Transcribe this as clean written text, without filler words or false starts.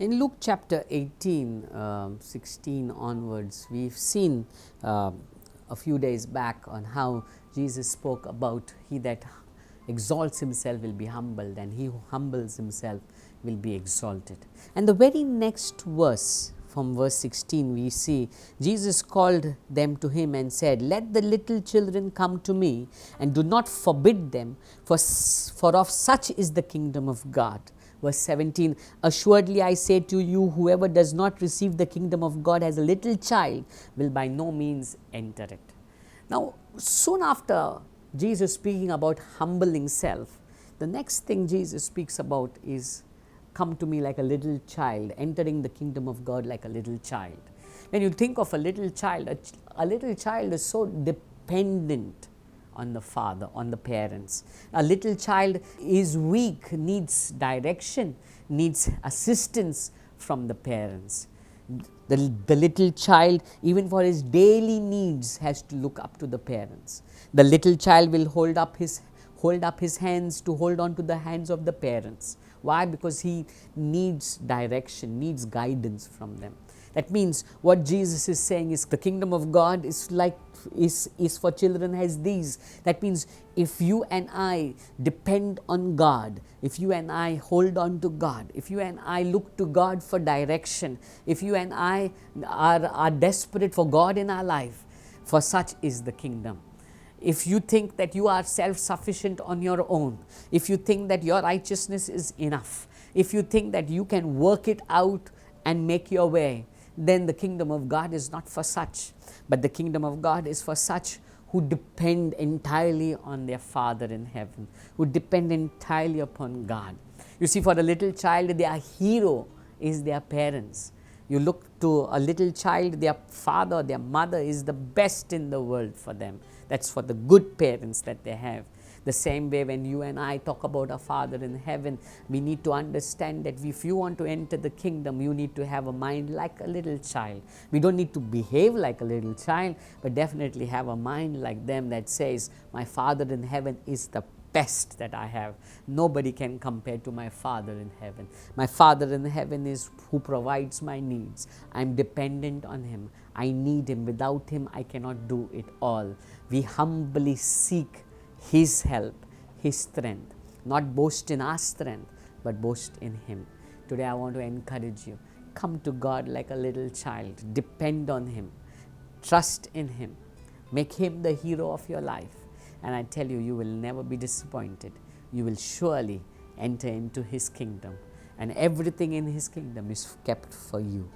In Luke chapter 18, 16 onwards, we've seen a few days back on how Jesus spoke about he that exalts himself will be humbled, and he who humbles himself will be exalted. And the very next verse, from verse 16, we see Jesus called them to him and said, "Let the little children come to me, and do not forbid them, for of such is the kingdom of God." Verse 17, "Assuredly I say to you, whoever does not receive the kingdom of God as a little child will by no means enter it." Now, soon after Jesus speaking about humbling self, the next thing Jesus speaks about is, "Come to me like a little child," entering the kingdom of God like a little child. When you think of a little child, a little child is so dependent on the father, on the parents. A little child is weak, needs direction, needs assistance from the parents. The little child, even for his daily needs, has to look up to the parents. The little child will hold up his hands to hold on to the hands of the parents. Why? Because he needs direction, needs guidance from them. That means what Jesus is saying is the kingdom of God is for children as these. That means if you and I depend on God, if you and I hold on to God, if you and I look to God for direction, if you and I are desperate for God in our life, for such is the kingdom. If you think that you are self-sufficient on your own, if you think that your righteousness is enough, if you think that you can work it out and make your way, then the kingdom of God is not for such. But the kingdom of God is for such who depend entirely on their Father in heaven, who depend entirely upon God. You see, for a little child, their hero is their parents. You look to a little child, their father, their mother is the best in the world for them. That's for the good parents that they have. The same way, when you and I talk about our Father in heaven, we need to understand that if you want to enter the kingdom, you need to have a mind like a little child. We don't need to behave like a little child, but definitely have a mind like them that says, "My Father in heaven is the best that I have. Nobody can compare to my Father in heaven. My Father in heaven is who provides my needs. I'm dependent on Him. I need Him. Without Him, I cannot do it all." We humbly seek His help, His strength. Not boast in our strength, but boast in Him. Today I want to encourage you. Come to God like a little child. Depend on Him. Trust in Him. Make Him the hero of your life. And I tell you, you will never be disappointed. You will surely enter into His kingdom. And everything in His kingdom is kept for you.